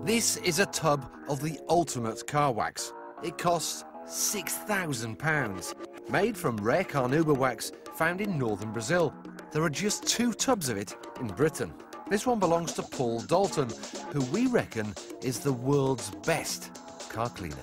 This is a tub of the ultimate car wax. It costs £6,000, made from rare carnauba wax found in northern Brazil. There are just 2 tubs of it in Britain. This one belongs to Paul Dalton, who we reckon is the world's best car cleaner.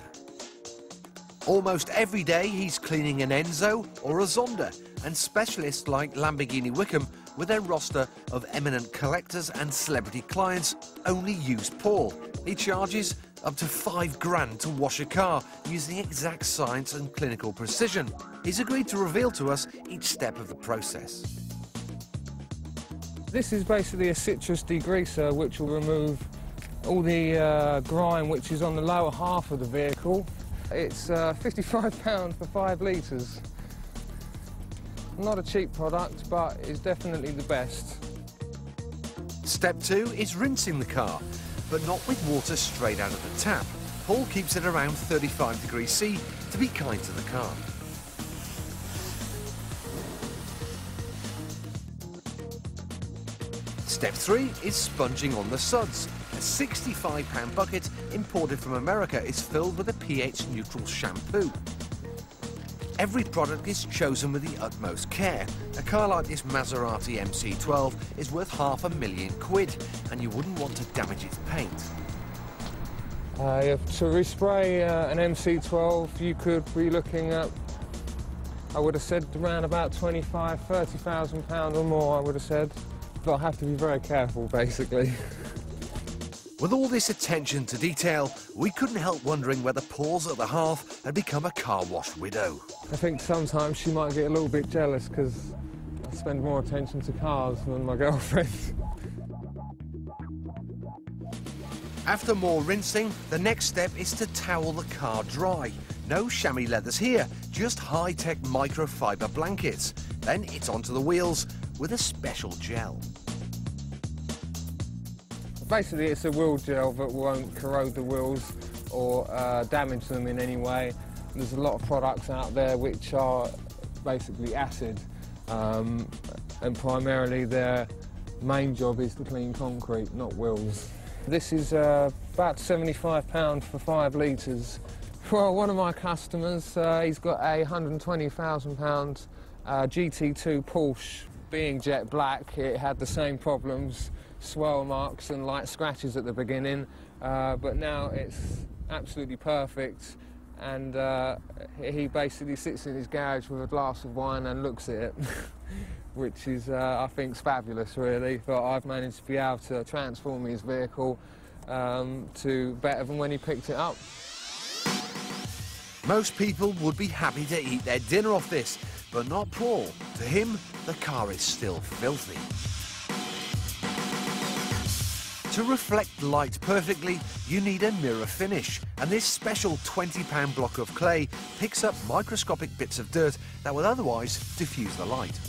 Almost every day he's cleaning an Enzo or a Zonda, and specialists like Lamborghini Wickham, with their roster of eminent collectors and celebrity clients, only use Paul. He charges up to £5 to wash a car using exact science and clinical precision. He's agreed to reveal to us each step of the process. This is basically a citrus degreaser which will remove all the grime which is on the lower half of the vehicle. It's £55 for 5 litres. Not a cheap product, but it's definitely the best. Step 2 is rinsing the car, but not with water straight out of the tap. Paul keeps it around 35 degrees C to be kind to the car. Step 3 is sponging on the suds. A £65 bucket imported from America is filled with a pH-neutral shampoo. Every product is chosen with the utmost care. A car like this Maserati MC12 is worth £500,000, and you wouldn't want to damage its paint. To respray an MC12, you could be looking at, I would have said, around about £25,000–30,000 or more, I would have said. But I have to be very careful, basically. With all this attention to detail, we couldn't help wondering whether Paul's at the hearth had become a car wash widow. I think sometimes she might get a little bit jealous because I spend more attention to cars than my girlfriend. After more rinsing, the next step is to towel the car dry. No chamois leathers here, just high-tech microfiber blankets. Then it's onto the wheels with a special gel. Basically, it's a wheel gel that won't corrode the wheels or damage them in any way. There's a lot of products out there which are basically acid, and primarily their main job is to clean concrete, not wheels. This is about £75 for 5 litres. Well, one of my customers, he's got a £120,000 GT2 Porsche. Being jet black, it had the same problems, swirl marks and light scratches at the beginning, but now it's absolutely perfect, and he basically sits in his garage with a glass of wine and looks at it, which is, I think, fabulous, really. But I've managed to be able to transform his vehicle to better than when he picked it up. Most people would be happy to eat their dinner off this, but not Paul. To him, the car is still filthy. To reflect light perfectly, you need a mirror finish, and this special £20 block of clay picks up microscopic bits of dirt that would otherwise diffuse the light.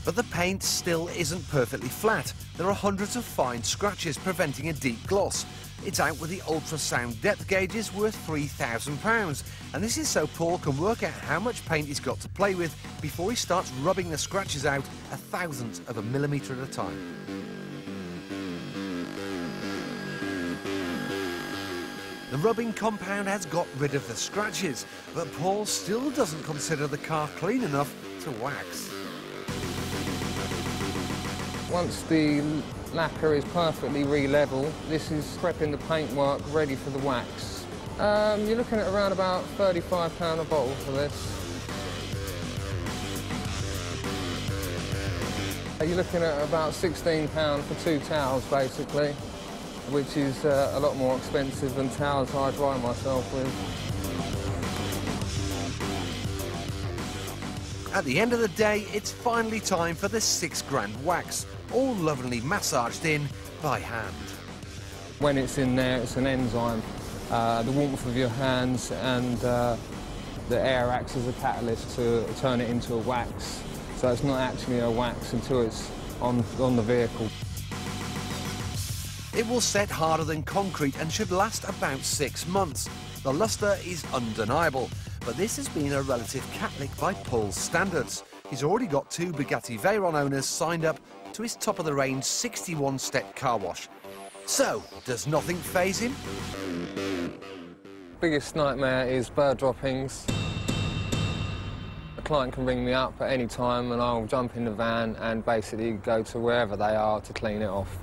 But the paint still isn't perfectly flat. There are hundreds of fine scratches preventing a deep gloss. It's out with the ultrasound depth gauges worth £3,000, and this is so Paul can work out how much paint he's got to play with before he starts rubbing the scratches out 1/1000 of a millimetre at a time. The rubbing compound has got rid of the scratches, but Paul still doesn't consider the car clean enough to wax. Once the lacquer is perfectly re-level, this is prepping the paintwork ready for the wax. You're looking at around about £35 a bottle for this. You're looking at about £16 for 2 towels, basically, which is a lot more expensive than towels I dry myself with. At the end of the day, it's finally time for the £6,000 wax, all lovingly massaged in by hand. When it's in there, it's an enzyme. The warmth of your hands and the air acts as a catalyst to turn it into a wax. So it's not actually a wax until it's on the vehicle. It will set harder than concrete and should last about 6 months. The lustre is undeniable, but this has been a relative catlick by Paul's standards. He's already got 2 Bugatti Veyron owners signed up to his top-of-the-range 61-step car wash. So, does nothing faze him? Biggest nightmare is bird droppings. A client can ring me up at any time and I'll jump in the van and basically go to wherever they are to clean it off.